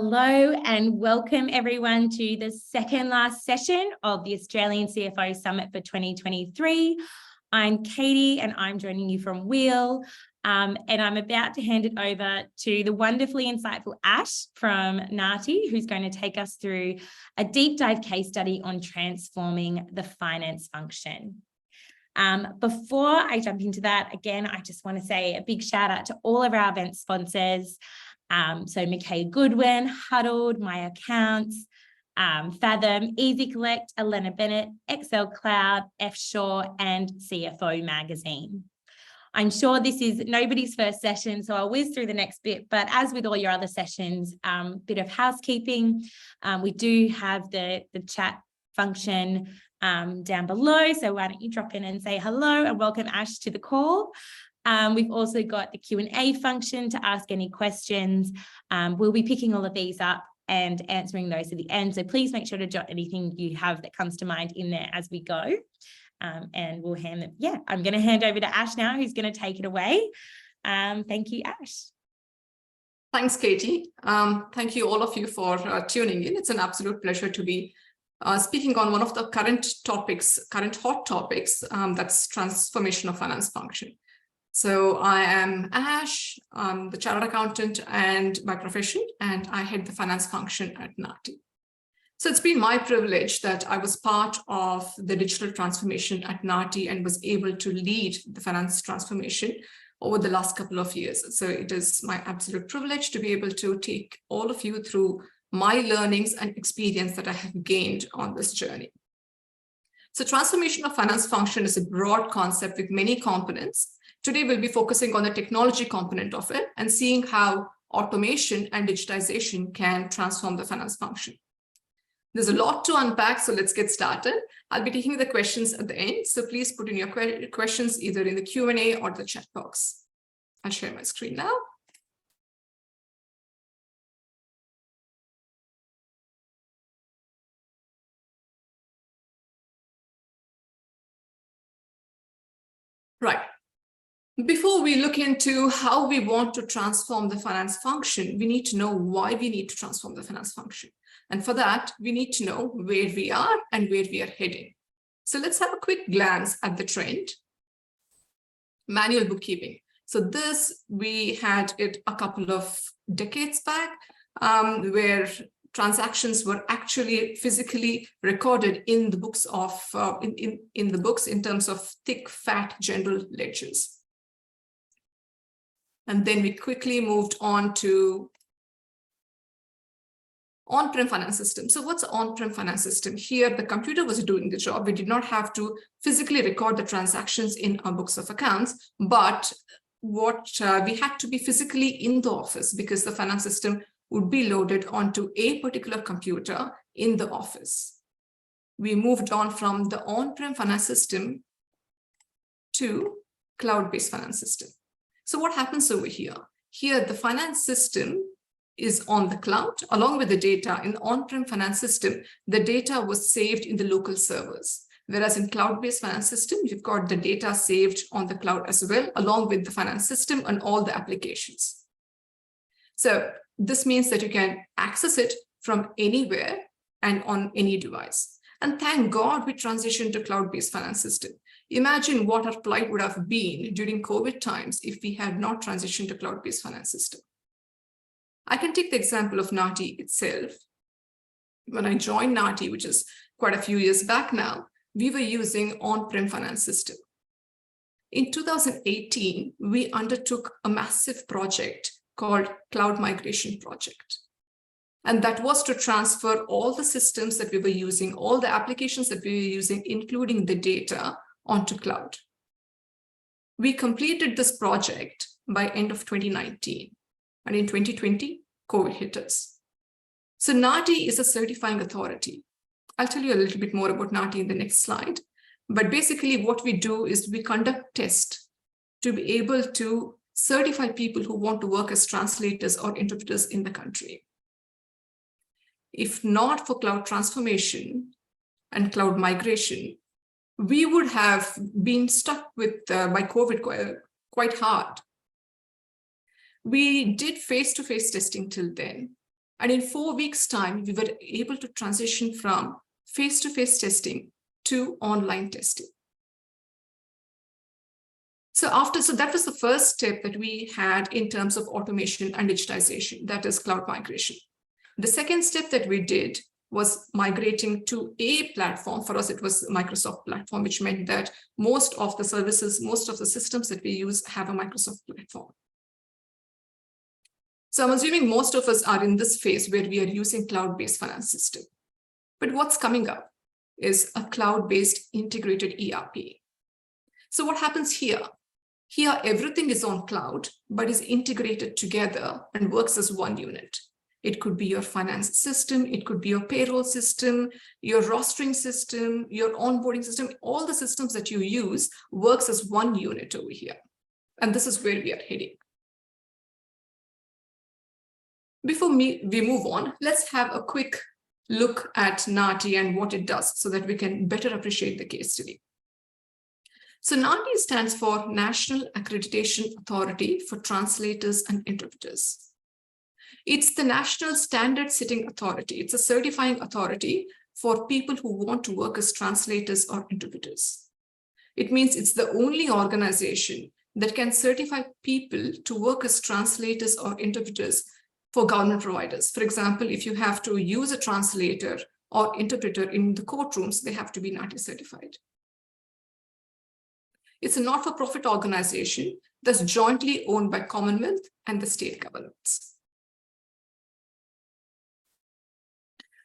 Hello and welcome everyone to the second last session of the Australian CFO Summit for 2023. I'm Katie and I'm joining you from Wheel, and I'm about to hand it over to the wonderfully insightful Ash from NATI, who's going to take us through a deep dive case study on transforming the finance function. Before I jump into that, again, I just want to say a big shout out to all of our event sponsors. So McKay Goodwin, Huddled, My Accounts, Fathom, Easy Collect, Elena Bennett, Excel Cloud, F Shaw, and CFO Magazine. I'm sure this is nobody's first session, so I'll whiz through the next bit. But as with all your other sessions, bit of housekeeping. We do have the chat function down below. So why don't you drop in and say hello and welcome Ash to the call. We've also got the Q&A function to ask any questions. We'll be picking all of these up and answering those at the end. So please make sure to jot anything you have that comes to mind in there as we go. And we'll hand them. Yeah, I'm going to hand over to Ash now, who's going to take it away. Thank you, Ash. Thanks, Katie. Thank you all of you for tuning in. It's an absolute pleasure to be speaking on one of the current hot topics, that's transformation of finance function. So I am Ash, I'm the chartered accountant and by profession, and I head the finance function at NATI. So it's been my privilege that I was part of the digital transformation at NATI and was able to lead the finance transformation over the last couple of years. So it is my absolute privilege to be able to take all of you through my learnings and experience that I have gained on this journey. So transformation of finance function is a broad concept with many components. Today, we'll be focusing on the technology component of it and seeing how automation and digitization can transform the finance function. There's a lot to unpack, so let's get started. I'll be taking the questions at the end, so please put in your questions either in the Q&A or the chat box. I'll share my screen now. Right. Before we look into how we want to transform the finance function, we need to know why we need to transform the finance function. And for that, we need to know where we are and where we are heading. So let's have a quick glance at the trend. Manual bookkeeping. So this, we had it a couple of decades back, where transactions were actually physically recorded in the books of in the books in terms of thick, fat general ledgers. And then we quickly moved on to on-prem finance system. So what's on-prem finance system? Here, the computer was doing the job. We did not have to physically record the transactions in our books of accounts, but what we had to be physically in the office because the finance system would be loaded onto a particular computer in the office. We moved on from the on-prem finance system to cloud-based finance system. So what happens over here? Here, the finance system is on the cloud along with the data. In the on-prem finance system, the data was saved in the local servers. Whereas in cloud-based finance system, you've got the data saved on the cloud as well, along with the finance system and all the applications. So this means that you can access it from anywhere and on any device. And thank God we transitioned to cloud-based finance system. Imagine what our plight would have been during COVID times if we had not transitioned to cloud-based finance system. I can take the example of NATI itself. When I joined NATI, which is quite a few years back now, we were using on-prem finance system. In 2018, we undertook a massive project called Cloud Migration Project. And that was to transfer all the systems that we were using, all the applications that we were using, including the data, onto cloud. We completed this project by end of 2019. And in 2020, COVID hit us. So NATI is a certifying authority. I'll tell you a little bit more about NATI in the next slide. But basically what we do is we conduct tests to be able to certify people who want to work as translators or interpreters in the country. If not for cloud transformation and cloud migration, we would have been stuck with by COVID quite hard. We did face-to-face testing till then, And in 4 weeks' time, we were able to transition from face-to-face testing to online testing. So that was the first step that we had in terms of automation and digitization, that is cloud migration. The second step that we did was migrating to a platform. For us, it was Microsoft platform, which meant that most of the services, most of the systems that we use have a Microsoft platform. So I'm assuming most of us are in this phase where we are using cloud-based finance system. But what's coming up is a cloud-based integrated ERP. So what happens here? Here, everything is on cloud, but is integrated together and works as one unit. It could be your finance system, it could be your payroll system, your rostering system, your onboarding system. All the systems that you use works as one unit over here. And this is where we are heading. Before we move on, let's have a quick look at NATI and what it does so that we can better appreciate the case study. So NATI stands for National Accreditation Authority for Translators and Interpreters. It's the national standard setting authority. It's a certifying authority for people who want to work as translators or interpreters. It means it's the only organization that can certify people to work as translators or interpreters for government providers. For example, if you have to use a translator or interpreter in the courtrooms, they have to be NATI certified. It's a not-for-profit organization that's jointly owned by Commonwealth and the state governments.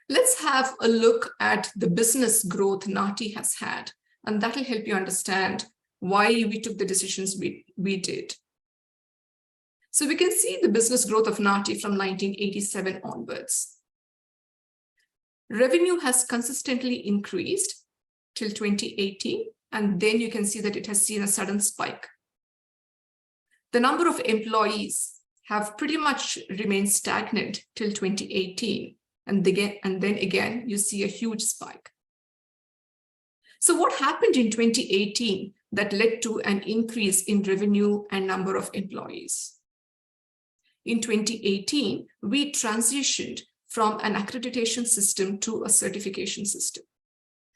Let's have a look at the business growth NATI has had, and that will help you understand why we took the decisions we did. So we can see the business growth of NATI from 1987 onwards. Revenue has consistently increased till 2018, and then you can see that it has seen a sudden spike. The number of employees have pretty much remained stagnant till 2018. And then again, you see a huge spike. So what happened in 2018 that led to an increase in revenue and number of employees? In 2018, we transitioned from an accreditation system to a certification system.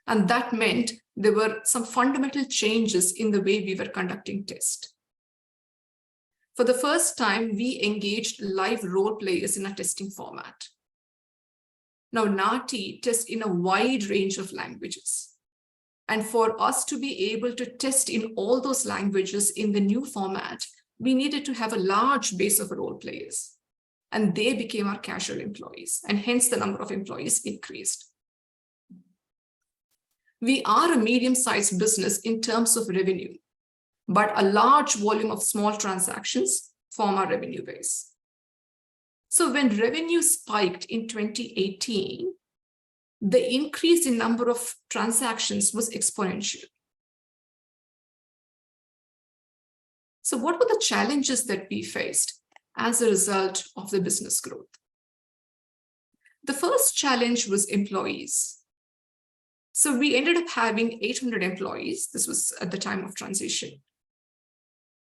And that meant there were some fundamental changes in the way we were conducting tests. For the first time, we engaged live role players in a testing format. Now, NATI tests in a wide range of languages. And for us to be able to test in all those languages in the new format, we needed to have a large base of role players. And they became our casual employees, and hence the number of employees increased. We are a medium-sized business in terms of revenue, but a large volume of small transactions form our revenue base. So when revenue spiked in 2018, the increase in number of transactions was exponential. So what were the challenges that we faced as a result of the business growth? The first challenge was employees. So we ended up having 800 employees. This was at the time of transition,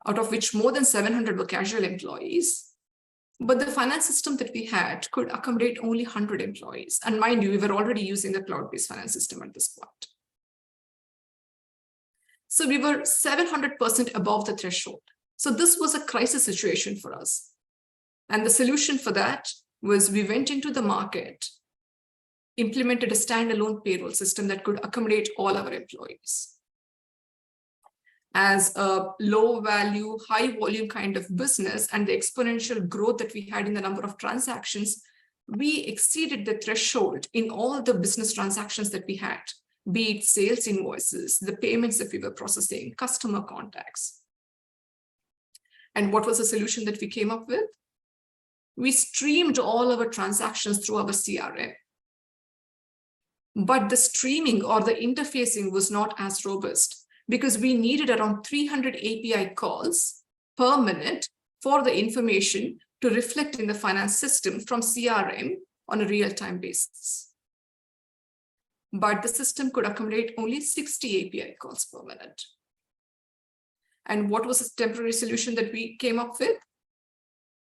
out of which more than 700 were casual employees. But the finance system that we had could accommodate only 100 employees. And mind you, we were already using the cloud-based finance system at this point. So we were 700% above the threshold. So this was a crisis situation for us. And the solution for that was we went into the market, implemented a standalone payroll system that could accommodate all our employees. As a low value, high volume kind of business and the exponential growth that we had in the number of transactions, we exceeded the threshold in all the business transactions that we had, be it sales invoices, the payments that we were processing, customer contacts. And what was the solution that we came up with? We streamed all our transactions through our CRM. But the streaming or the interfacing was not as robust, because we needed around 300 API calls per minute for the information to reflect in the finance system from CRM on a real-time basis. But the system could accommodate only 60 API calls per minute. And what was the temporary solution that we came up with?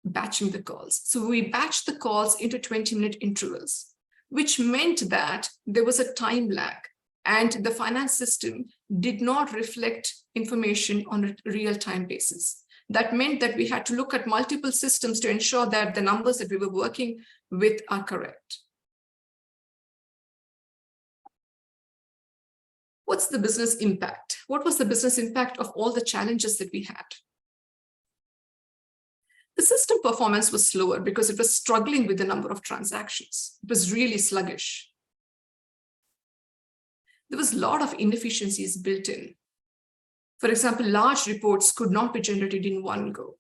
batching the calls. So we batched the calls into 20-minute intervals, which meant that there was a time lag and the finance system did not reflect information on a real-time basis. That meant that we had to look at multiple systems to ensure that the numbers that we were working with are correct. What's the business impact? What was the business impact of all the challenges that we had? The system performance was slower because it was struggling with the number of transactions. It was really sluggish. There was a lot of inefficiencies built in. For example, large reports could not be generated in one go.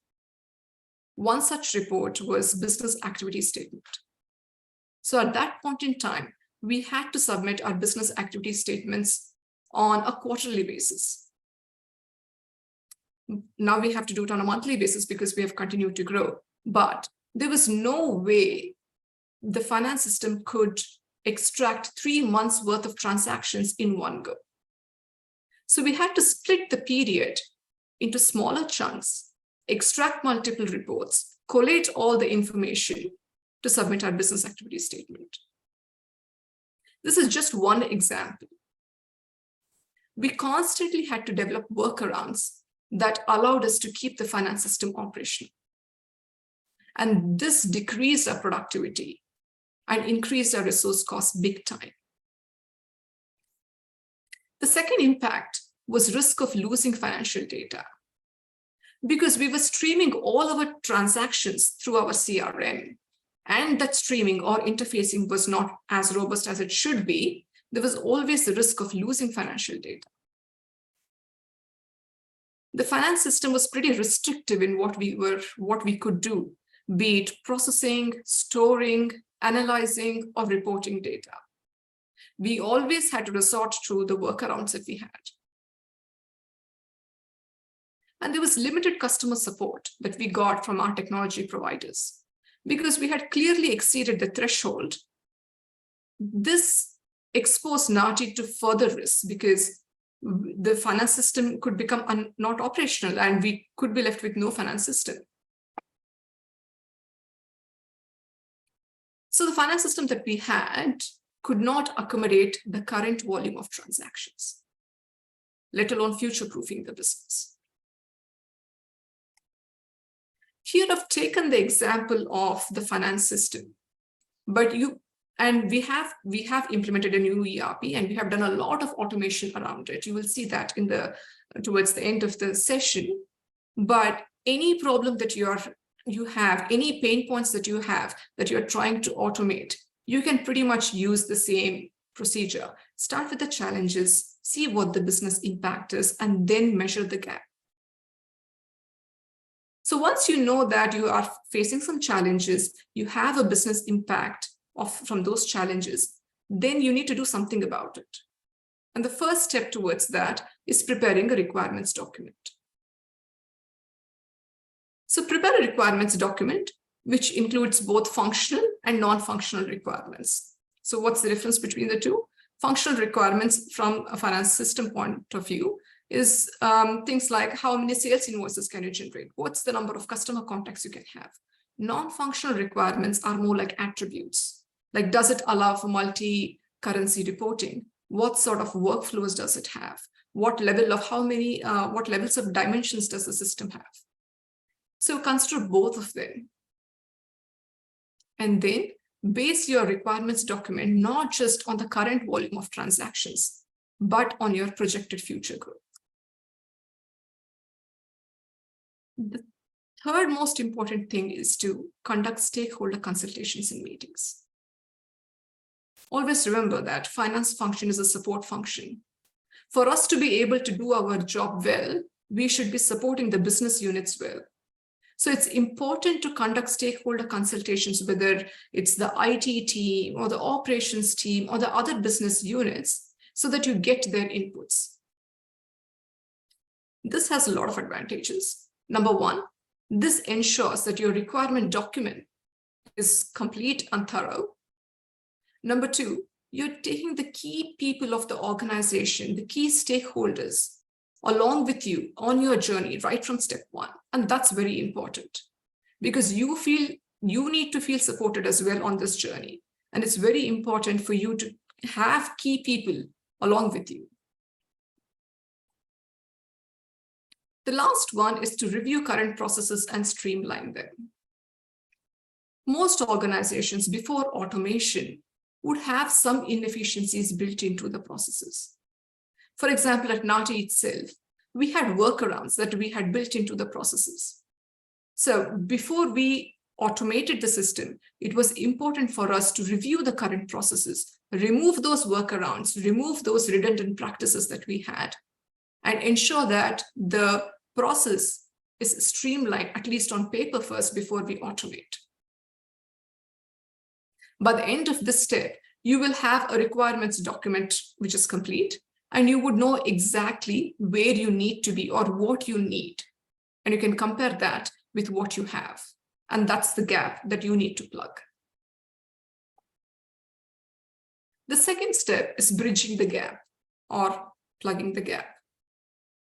One such report was business activity statement. So at that point in time, we had to submit our business activity statements on a quarterly basis. Now we have to do it on a monthly basis because we have continued to grow. But there was no way the finance system could extract 3 months worth of transactions in one go. So we had to split the period into smaller chunks, extract multiple reports, collate all the information to submit our business activity statement. This is just one example. We constantly had to develop workarounds that allowed us to keep the finance system operational. And this decreased our productivity and increased our resource costs big time. The second impact was risk of losing financial data. Because we were streaming all our transactions through our CRM, and that streaming or interfacing was not as robust as it should be, there was always the risk of losing financial data. The finance system was pretty restrictive in what we could do, be it processing, storing, analyzing, or reporting data. We always had to resort to the workarounds that we had. And there was limited customer support that we got from our technology providers because we had clearly exceeded the threshold. This exposed Nati to further risks because the finance system could become not operational and we could be left with no finance system. So the finance system that we had could not accommodate the current volume of transactions, let alone future-proofing the business. Here I've taken the example of the finance system, but we have implemented a new ERP and we have done a lot of automation around it. You will see that towards the end of the session. But any problem that you have, any pain points that you have that you're trying to automate, you can pretty much use the same procedure. Start with the challenges, see what the business impact is, and then measure the gap. So once you know that you are facing some challenges, you have a business impact from those challenges, then you need to do something about it. And the first step towards that is preparing a requirements document. So prepare a requirements document, which includes both functional and non-functional requirements. So what's the difference between the two? Functional requirements from a finance system point of view is things like how many sales invoices can you generate? What's the number of customer contacts you can have? Non-functional requirements are more like attributes. Like, does it allow for multi-currency reporting? What sort of workflows does it have? What levels of dimensions does the system have? So consider both of them. And then base your requirements document not just on the current volume of transactions, but on your projected future growth. The third most important thing is to conduct stakeholder consultations and meetings. Always remember that finance function is a support function. For us to be able to do our job well, we should be supporting the business units well. So it's important to conduct stakeholder consultations, whether it's the IT team or the operations team or the other business units, so that you get their inputs. This has a lot of advantages. Number one, this ensures that your requirement document is complete and thorough. Number two, you're taking the key people of the organization, the key stakeholders, along with you on your journey right from step one. And that's very important. because you need to feel supported as well on this journey. And it's very important for you to have key people along with you. The last one is to review current processes and streamline them. Most organizations before automation would have some inefficiencies built into the processes. For example, at Nati itself, we had workarounds that we had built into the processes. So before we automated the system, it was important for us to review the current processes, remove those workarounds, remove those redundant practices that we had, and ensure that the process is streamlined, at least on paper first, before we automate. By the end of this step, you will have a requirements document which is complete, and you would know exactly where you need to be or what you need. And you can compare that with what you have. And that's the gap that you need to plug. The second step is bridging the gap or plugging the gap.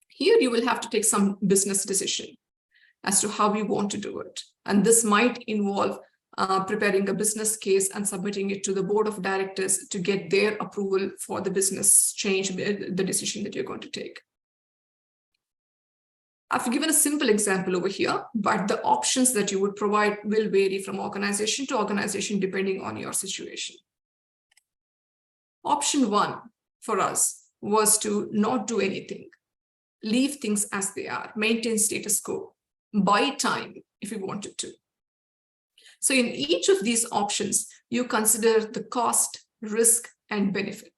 Here you will have to take some business decision as to how you want to do it. And this might involve preparing a business case and submitting it to the board of directors to get their approval for the business change, the decision that you're going to take. I've given a simple example over here, but the options that you would provide will vary from organization to organization depending on your situation. Option one for us was to not do anything, leave things as they are, maintain status quo, buy time if you wanted to. So in each of these options, you consider the cost, risk, and benefit.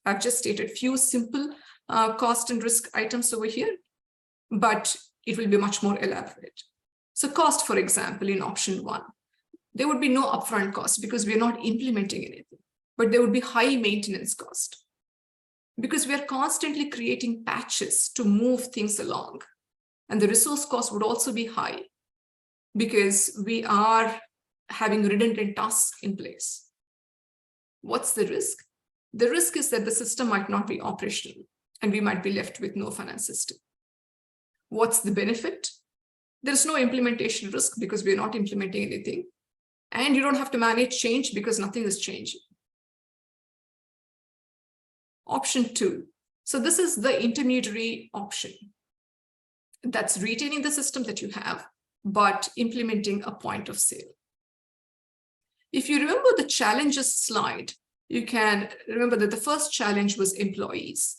I've just stated few simple cost and risk items over here, but it will be much more elaborate. So cost, for example, in option one, there would be no upfront cost because we are not implementing anything, but there would be high maintenance cost because we are constantly creating patches to move things along. And the resource cost would also be high because we are having redundant tasks in place. What's the risk? The risk is that the system might not be operational and we might be left with no finance system. What's the benefit? There's no implementation risk because we're not implementing anything. And you don't have to manage change because nothing is changing. Option two. So this is the intermediary option. That's retaining the system that you have, but implementing a point of sale. If you remember the challenges slide, you can remember that the first challenge was employees.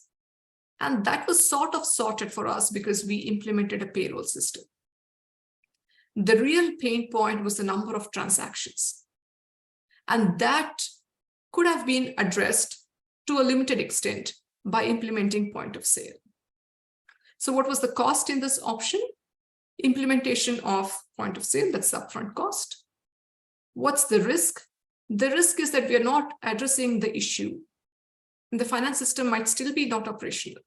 And that was sort of sorted for us because we implemented a payroll system. The real pain point was the number of transactions. And that could have been addressed to a limited extent by implementing point of sale. So what was the cost in this option? Implementation of point of sale, that's the upfront cost. What's the risk? The risk is that we are not addressing the issue. And the finance system might still be not operational.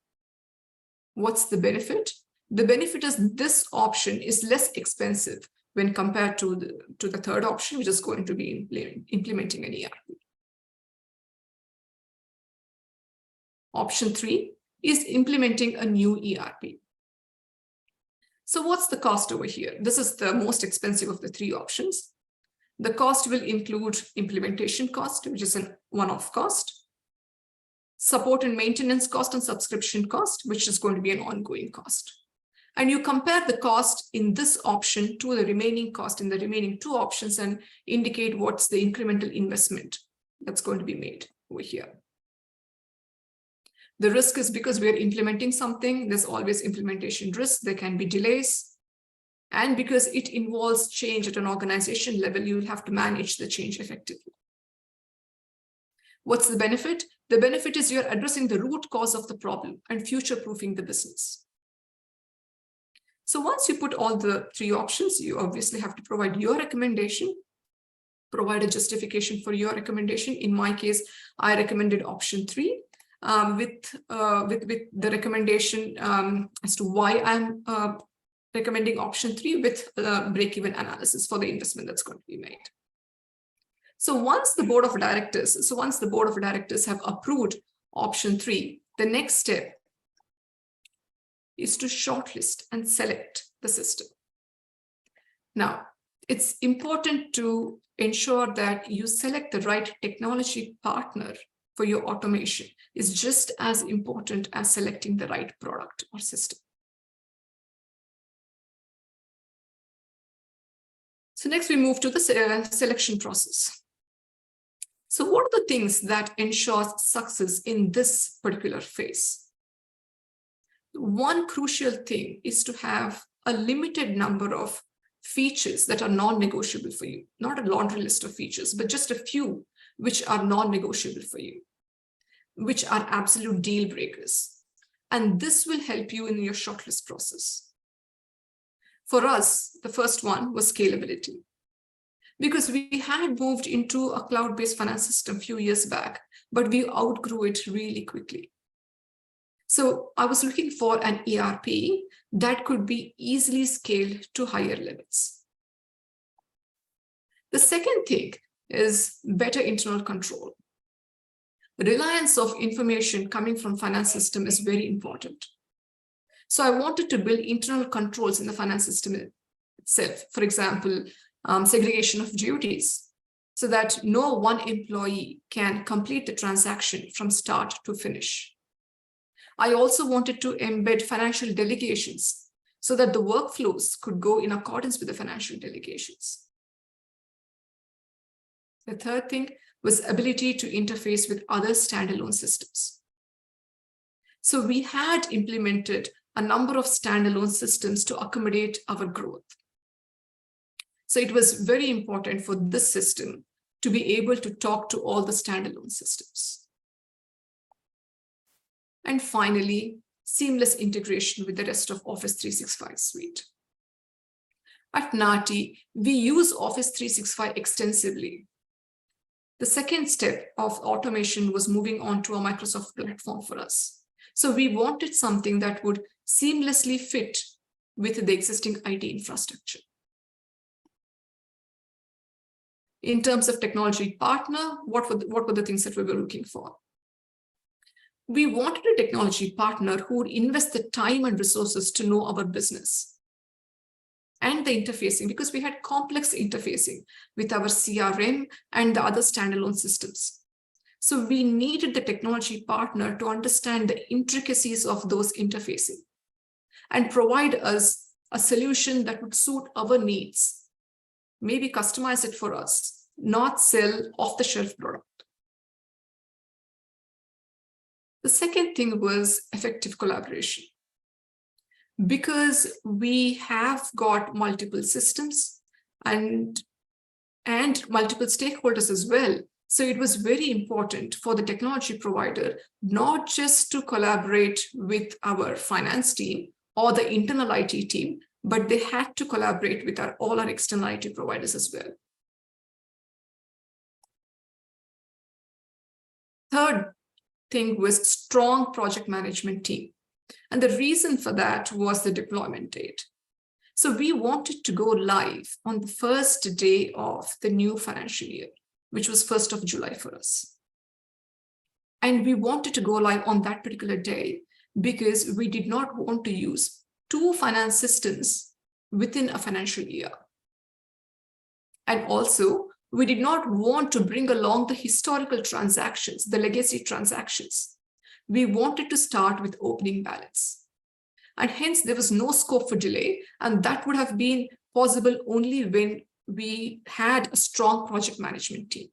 What's the benefit? The benefit is this option is less expensive when compared to the third option, which is going to be implementing an ERP. Option three is implementing a new ERP. So what's the cost over here? This is the most expensive of the three options. The cost will include implementation cost, which is a one-off cost, support and maintenance cost and subscription cost, which is going to be an ongoing cost. And you compare the cost in this option to the remaining cost in the remaining two options and indicate what's the incremental investment that's going to be made over here. The risk is because we are implementing something, there's always implementation risk, there can be delays. And because it involves change at an organization level, you'll have to manage the change effectively. What's the benefit? The benefit is you're addressing the root cause of the problem and future-proofing the business. So once you put all the three options, you obviously have to provide your recommendation, provide a justification for your recommendation. In my case, I recommended option three with the recommendation as to why I'm recommending option three with break-even analysis for the investment that's going to be made. So once the board of directors have approved option three, the next step is to shortlist and select the system. Now, it's important to ensure that you select the right technology partner for your automation. Is just as important as selecting the right product or system. So next we move to the selection process. So what are the things that ensures success in this particular phase? One crucial thing is to have a limited number of features that are non-negotiable for you, not a laundry list of features, but just a few which are non-negotiable for you, which are absolute deal breakers. And this will help you in your shortlist process. For us, the first one was scalability. Because we had moved into a cloud-based finance system a few years back, but we outgrew it really quickly. So I was looking for an ERP that could be easily scaled to higher levels. The second thing is better internal control. The reliance of information coming from finance system is very important. So I wanted to build internal controls in the finance system itself. For example, segregation of duties, so that no one employee can complete the transaction from start to finish. I also wanted to embed financial delegations so that the workflows could go in accordance with the financial delegations. The third thing was ability to interface with other standalone systems. So we had implemented a number of standalone systems to accommodate our growth. So it was very important for this system to be able to talk to all the standalone systems. And finally, seamless integration with the rest of Office 365 suite. At Nati, we use Office 365 extensively. The second step of automation was moving on to a Microsoft platform for us. So we wanted something that would seamlessly fit with the existing IT infrastructure. In terms of technology partner, what were the things that we were looking for? We wanted a technology partner who would invest the time and resources to know our business and the interfacing, because we had complex interfacing with our CRM and the other standalone systems. So we needed the technology partner to understand the intricacies of those interfacing and provide us a solution that would suit our needs. Maybe customize it for us, not sell off-the-shelf product. The second thing was effective collaboration. Because we have got multiple systems and multiple stakeholders as well. So it was very important for the technology provider not just to collaborate with our finance team or the internal IT team, but they had to collaborate with all our external IT providers as well. Third thing was strong project management team. And the reason for that was the deployment date. So we wanted to go live on the first day of the new financial year, which was 1st of July for us. And we wanted to go live on that particular day because we did not want to use 2 finance systems within a financial year. And also, we did not want to bring along the historical transactions, the legacy transactions. We wanted to start with opening balance. And hence, there was no scope for delay. And that would have been possible only when we had a strong project management team.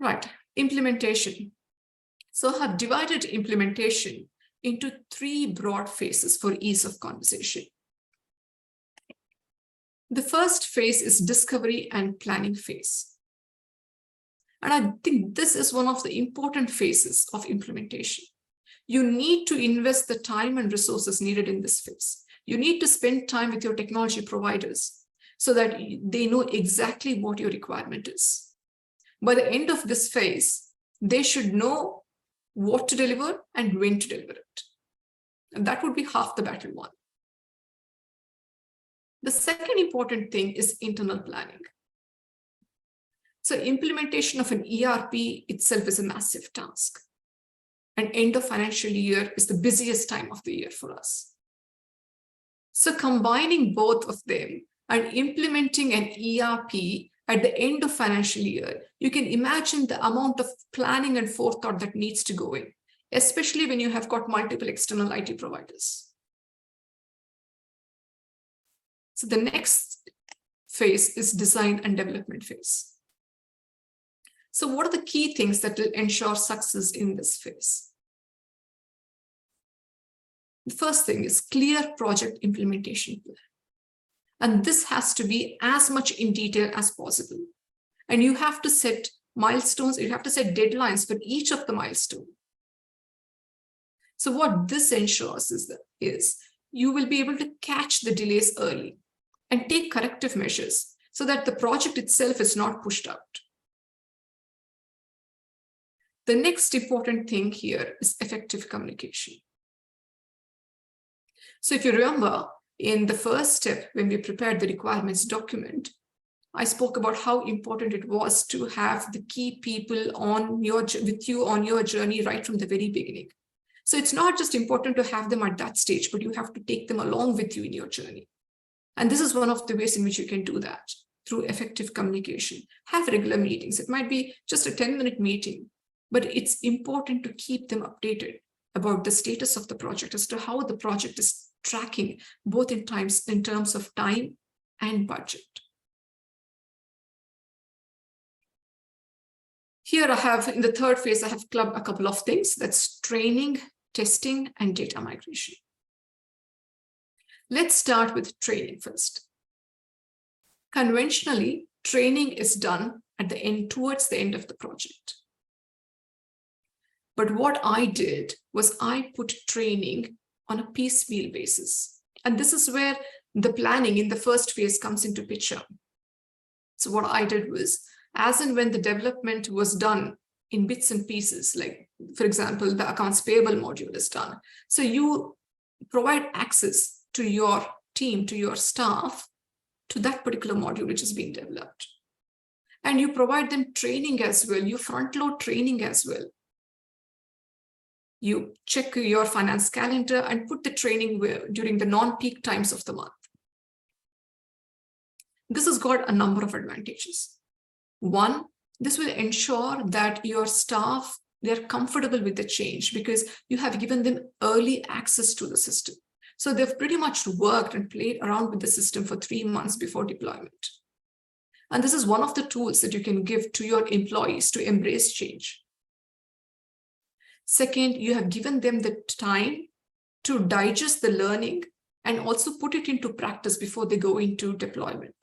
Right, implementation. So I have divided implementation into 3 broad phases for ease of conversation. The first phase is discovery and planning phase. And I think this is one of the important phases of implementation. You need to invest the time and resources needed in this phase. You need to spend time with your technology providers so that they know exactly what your requirement is. By the end of this phase, they should know what to deliver and when to deliver it. And that would be half the battle won. The second important thing is internal planning. So implementation of an ERP itself is a massive task. And end of financial year is the busiest time of the year for us. So combining both of them and implementing an ERP at the end of financial year, you can imagine the amount of planning and forethought that needs to go in, especially when you have got multiple external IT providers. So the next phase is design and development phase. So what are the key things that will ensure success in this phase? The first thing is clear project implementation plan. And this has to be as much in detail as possible. And you have to set milestones, you have to set deadlines for each of the milestones. So what this ensures is you will be able to catch the delays early and take corrective measures so that the project itself is not pushed out. The next important thing here is effective communication. So if you remember, in the first step, when we prepared the requirements document, I spoke about how important it was to have the key people with you on your journey right from the very beginning. So it's not just important to have them at that stage, but you have to take them along with you in your journey. And this is one of the ways in which you can do that, through effective communication. Have regular meetings. It might be just a 10-minute meeting, but it's important to keep them updated about the status of the project as to how the project is tracking, both in terms of time and budget. Here I have, in the third phase, I have clubbed a couple of things. That's training, testing, and data migration. Let's start with training first. Conventionally, training is done at the end, towards the end of the project. But what I did was I put training on a piecemeal basis. And this is where the planning in the first phase comes into picture. So what I did was, as and when the development was done in bits and pieces, like, for example, the accounts payable module is done. So you provide access to your team, to your staff, to that particular module which is being developed. And you provide them training as well. You front load training as well. You check your finance calendar and put the training during the non-peak times of the month. This has got a number of advantages. One, this will ensure that your staff, they're comfortable with the change because you have given them early access to the system. So they've pretty much worked and played around with the system for 3 months before deployment. And this is one of the tools that you can give to your employees to embrace change. Second, you have given them the time to digest the learning and also put it into practice before they go into deployment.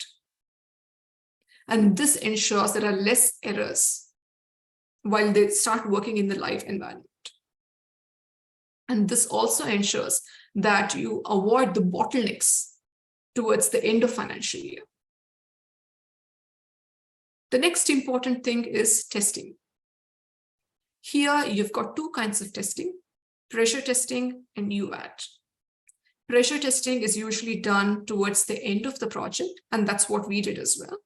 And this ensures there are less errors while they start working in the live environment. And this also ensures that you avoid the bottlenecks towards the end of financial year. The next important thing is testing. Here, you've got two kinds of testing, pressure testing and UAT. Pressure testing is usually done towards the end of the project, and that's what we did as well.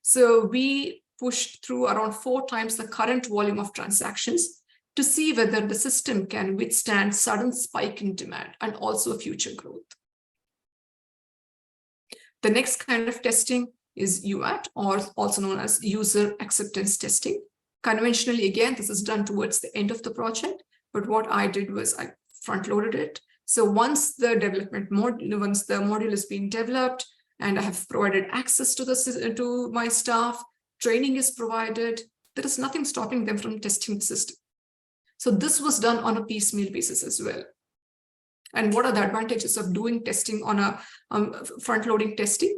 So we pushed through around 4 times the current volume of transactions to see whether the system can withstand sudden spike in demand and also future growth. The next kind of testing is UAT, or also known as user acceptance testing. Conventionally, again, this is done towards the end of the project, but what I did was I front-loaded it. So once the module is being developed and I have provided access to my staff, training is provided, there is nothing stopping them from testing the system. So this was done on a piecemeal basis as well. And what are the advantages of doing testing on a front-loading testing?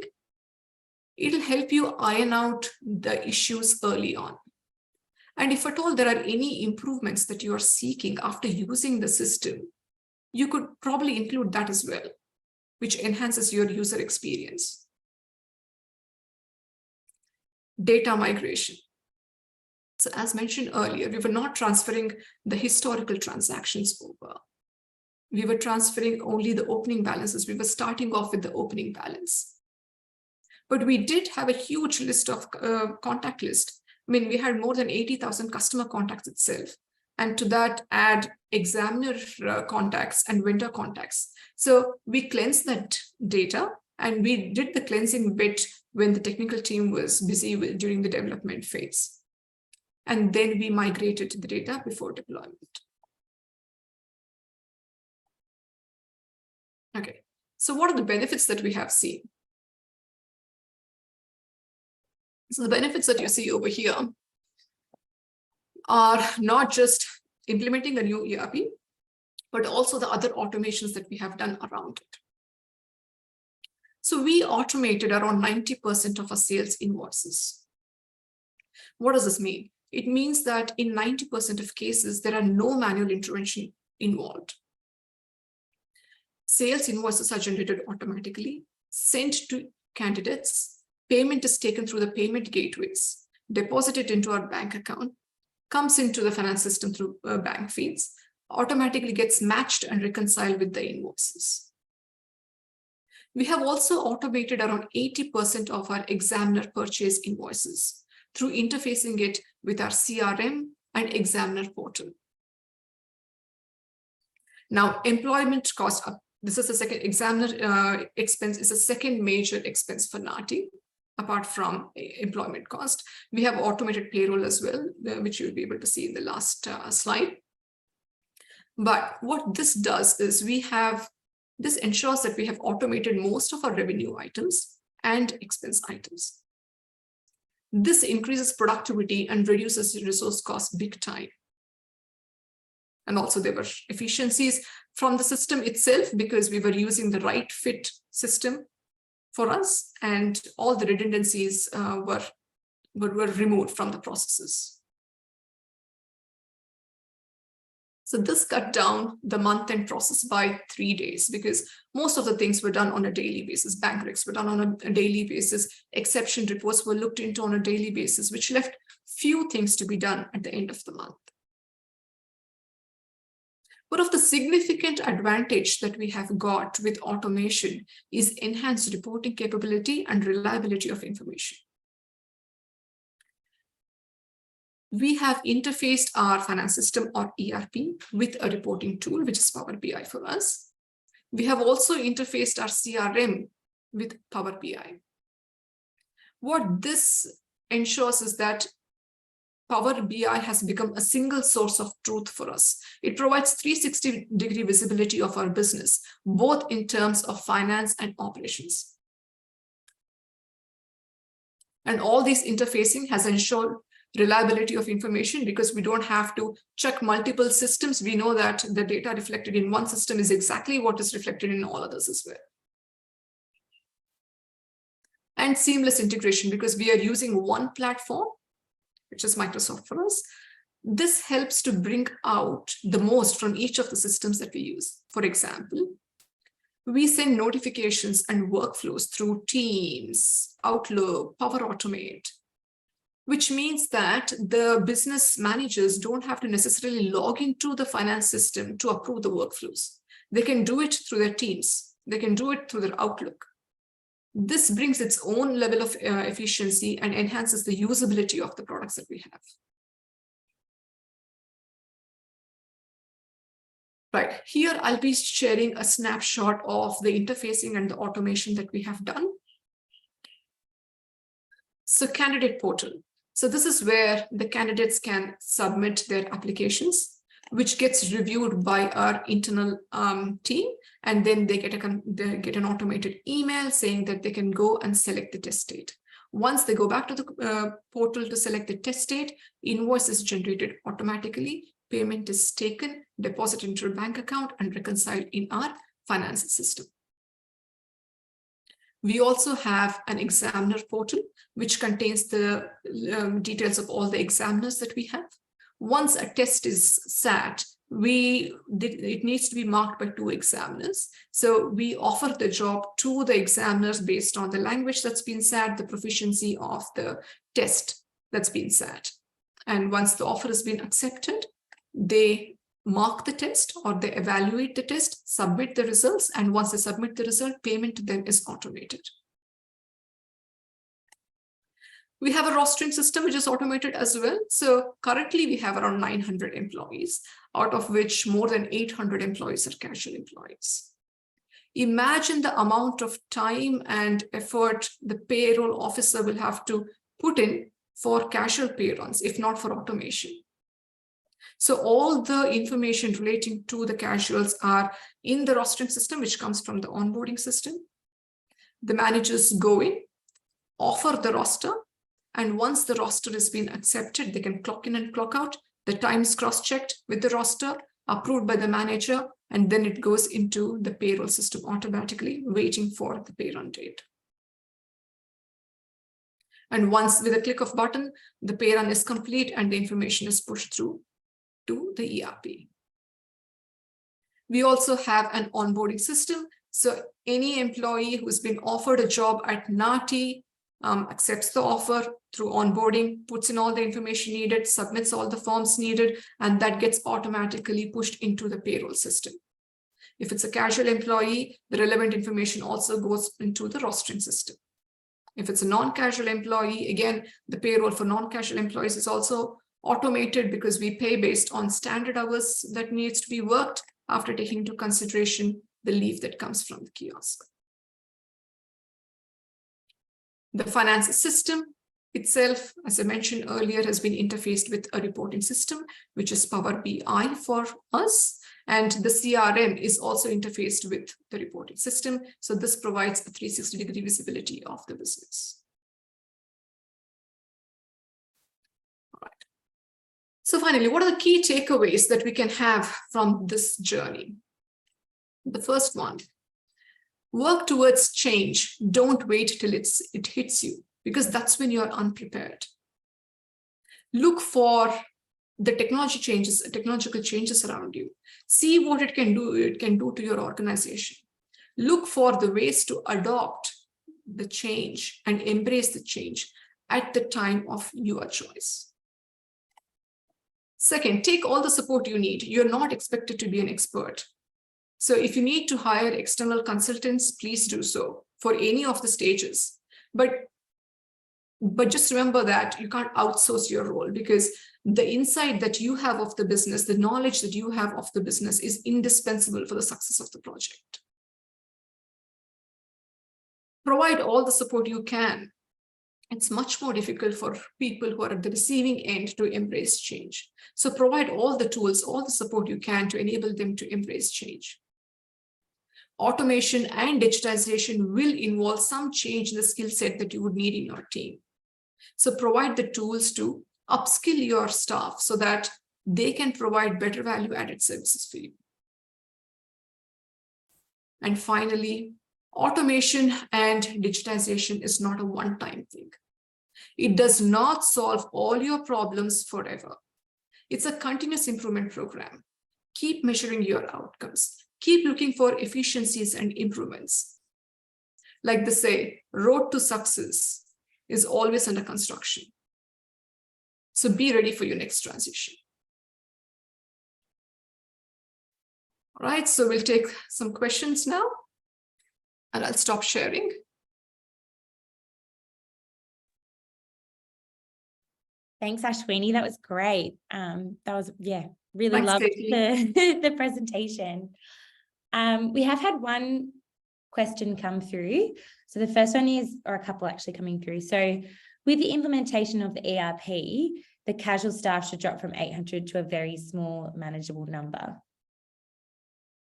It'll help you iron out the issues early on. And if at all there are any improvements that you are seeking after using the system, you could probably include that as well, which enhances your user experience. Data migration. So as mentioned earlier, we were not transferring the historical transactions over. We were transferring only the opening balances. We were starting off with the opening balance. But we did have a huge list of contact list. I mean, we had more than 80,000 customer contacts itself. And to that, add examiner contacts and vendor contacts. So we cleansed that data, and we did the cleansing bit when the technical team was busy during the development phase. And then we migrated the data before deployment. Okay, so what are the benefits that we have seen? So the benefits that you see over here are not just implementing a new ERP, but also the other automations that we have done around it. So we automated around 90% of our sales invoices. What does this mean? It means that in 90% of cases, there are no manual intervention involved. Sales invoices are generated automatically, sent to candidates, payment is taken through the payment gateways, deposited into our bank account, comes into the finance system through bank feeds, automatically gets matched and reconciled with the invoices. We have also automated around 80% of our examiner purchase invoices through interfacing it with our CRM and examiner portal. Now, employment cost, this is the second examiner expense, is a second major expense for NATI, apart from employment cost. We have automated payroll as well, which you'll be able to see in the last slide. But what this does is this ensures that we have automated most of our revenue items and expense items. This increases productivity and reduces resource costs big time. And also there were efficiencies from the system itself because we were using the right fit system for us, and all the redundancies were removed from the processes. So this cut down the month-end process by 3 days because most of the things were done on a daily basis. Bank recs were done on a daily basis. Exception reports were looked into on a daily basis, which left few things to be done at the end of the month. One of the significant advantage that we have got with automation is enhanced reporting capability and reliability of information. We have interfaced our finance system or ERP with a reporting tool, which is Power BI for us. We have also interfaced our CRM with Power BI. What this ensures is that Power BI has become a single source of truth for us. It provides 360-degree visibility of our business, both in terms of finance and operations. And all this interfacing has ensured reliability of information because we don't have to check multiple systems. We know that the data reflected in one system is exactly what is reflected in all others as well. And seamless integration because we are using one platform, which is Microsoft for us. This helps to bring out the most from each of the systems that we use. For example, we send notifications and workflows through Teams, Outlook, Power Automate, which means that the business managers don't have to necessarily log into the finance system to approve the workflows. They can do it through their Teams. They can do it through their Outlook. This brings its own level of efficiency and enhances the usability of the products that we have. Right, here I'll be sharing a snapshot of the interfacing and the automation that we have done. So candidate portal. So this is where the candidates can submit their applications, which gets reviewed by our internal team. And then they get an automated email saying that they can go and select the test date. Once they go back to the portal to select the test date, invoice is generated automatically, payment is taken, deposited into a bank account and reconciled in our finance system. We also have an examiner portal, which contains the details of all the examiners that we have. Once a test is sat, it needs to be marked by 2 examiners. So we offer the job to the examiners based on the language that's been sat, the proficiency of the test that's been sat. And once the offer has been accepted, they mark the test or they evaluate the test, submit the results, and once they submit the result, payment to them is automated. We have a rostering system which is automated as well. So currently we have around 900 employees, out of which more than 800 employees are casual employees. Imagine the amount of time and effort the payroll officer will have to put in for casual pay runs, if not for automation. So all the information relating to the casuals are in the rostering system, which comes from the onboarding system. The managers go in, offer the roster, and once the roster has been accepted, they can clock in and clock out. The time is cross-checked with the roster, approved by the manager, and then it goes into the payroll system automatically, waiting for the pay run date. And once with a click of button, the pay run is complete and the information is pushed through to the ERP. We also have an onboarding system. So any employee who's been offered a job at NATI accepts the offer through onboarding, puts in all the information needed, submits all the forms needed, and that gets automatically pushed into the payroll system. If it's a casual employee, the relevant information also goes into the rostering system. If it's a non-casual employee, again, the payroll for non-casual employees is also automated because we pay based on standard hours that needs to be worked after taking into consideration the leave that comes from the kiosk. The finance system itself, as I mentioned earlier, has been interfaced with a reporting system, which is Power BI for us. And the CRM is also interfaced with the reporting system. So this provides a 360-degree visibility of the business. All right. So finally, what are the key takeaways that we can have from this journey? The first one, work towards change. Don't wait till it hits you, because that's when you're unprepared. Look for the technological changes around you. See what it can do to your organization. Look for the ways to adopt the change and embrace the change at the time of your choice. Second, take all the support you need. You're not expected to be an expert. So if you need to hire external consultants, please do so for any of the stages. But just remember that you can't outsource your role, because the insight that you have of the business, the knowledge that you have of the business is indispensable for the success of the project. Provide all the support you can. It's much more difficult for people who are at the receiving end to embrace change. So provide all the tools, all the support you can to enable them to embrace change. Automation and digitization will involve some change in the skill set that you would need in your team. So provide the tools to upskill your staff so that they can provide better value-added services for you. And finally, automation and digitization is not a one-time thing. It does not solve all your problems forever. It's a continuous improvement program. Keep measuring your outcomes. Keep looking for efficiencies and improvements. Like they say, road to success is always under construction. So be ready for your next transition. All right, so we'll take some questions now, and I'll stop sharing. Thanks, Ashwini. That was great. That was, really Thanks, loved Katie. the presentation. We have had one question come through. So the first one is, or a couple actually coming through. So with the implementation of the ERP, the casual staff should drop from 800 to a very small manageable number.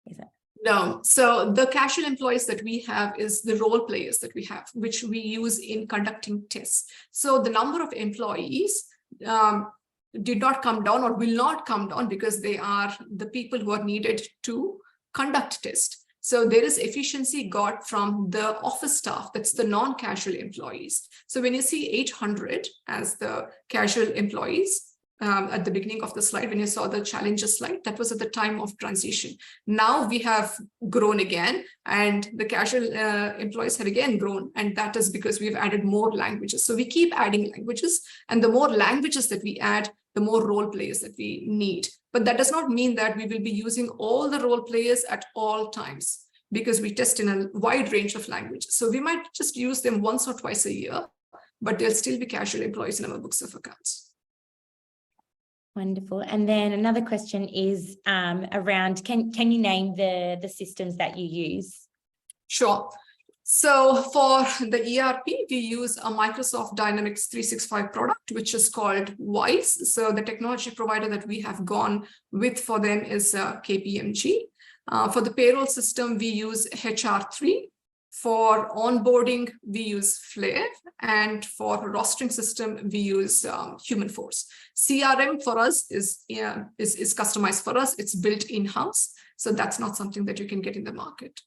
Is it? No. So the casual employees that we have is the role players that we have, which we use in conducting tests. So the number of employees did not come down or will not come down because they are the people who are needed to conduct tests. So there is efficiency got from the office staff, that's the non-casual employees. So when you see 800 as the casual employees, at the beginning of the slide, when you saw the challenges slide, that was at the time of transition. Now we have grown again, and the casual employees have again grown, and that is because we've added more languages. So we keep adding languages, and the more languages that we add, the more role players that we need. But that does not mean that we will be using all the role players at all times, because we test in a wide range of languages. So we might just use them once or twice a year, but they'll still be casual employees in our books of accounts. Wonderful. And then another question is around, can you name the systems that you use? Sure. So for the ERP, we use a Microsoft Dynamics 365 product, which is called WISE. So the technology provider that we have gone with for them is KPMG. For the payroll system, we use HR3. For onboarding, we use Flare. And for rostering system, we use Humanforce. CRM for us is customized for us. It's built in-house. So that's not something that you can get in the market.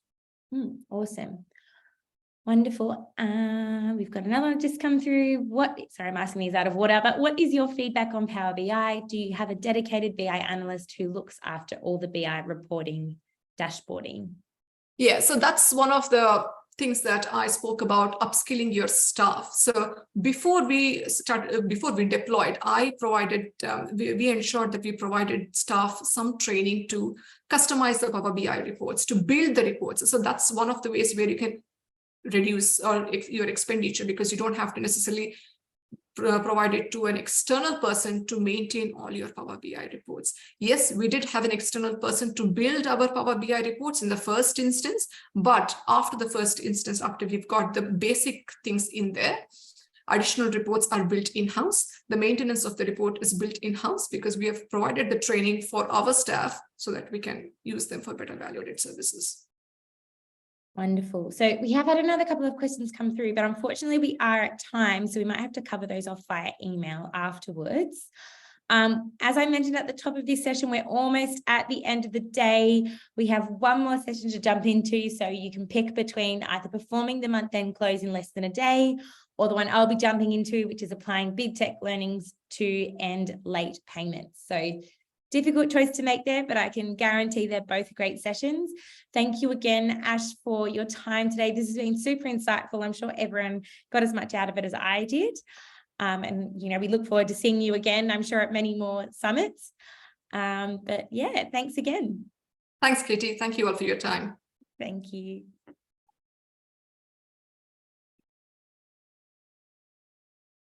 Awesome. Wonderful. We've got another one just come through. Sorry, I'm asking these out of order, but what is your feedback on Power BI? Do you have a dedicated BI analyst who looks after all the BI reporting, dashboarding? Yeah, so that's one of the things that I spoke about, upskilling your staff. So before we deployed, I provided, we ensured that we provided staff some training to customize the Power BI reports, to build the reports. So that's one of the ways where you can reduce your expenditure, because you don't have to necessarily provide it to an external person to maintain all your Power BI reports. Yes, we did have an external person to build our Power BI reports in the first instance, but after the first instance, after we've got the basic things in there, additional reports are built in-house. The maintenance of the report is built in-house because we have provided the training for our staff so that we can use them for better value-added services. Wonderful. So we have had another couple of questions come through, but unfortunately we are at time, so we might have to cover those off via email afterwards. As I mentioned at the top of this session, we're almost at the end of the day. We have one more session to jump into, so you can pick between either performing the month-end close in less than a day, or the one I'll be jumping into, which is applying big tech learnings to end late payments. So difficult choice to make there, but I can guarantee they're both great sessions. Thank you again, Ash, for your time today. This has been super insightful. I'm sure everyone got as much out of it as I did. And, we look forward to seeing you again, I'm sure, at many more summits. But yeah, thanks again. Thanks, Katie. Thank you all for your time. Thank you.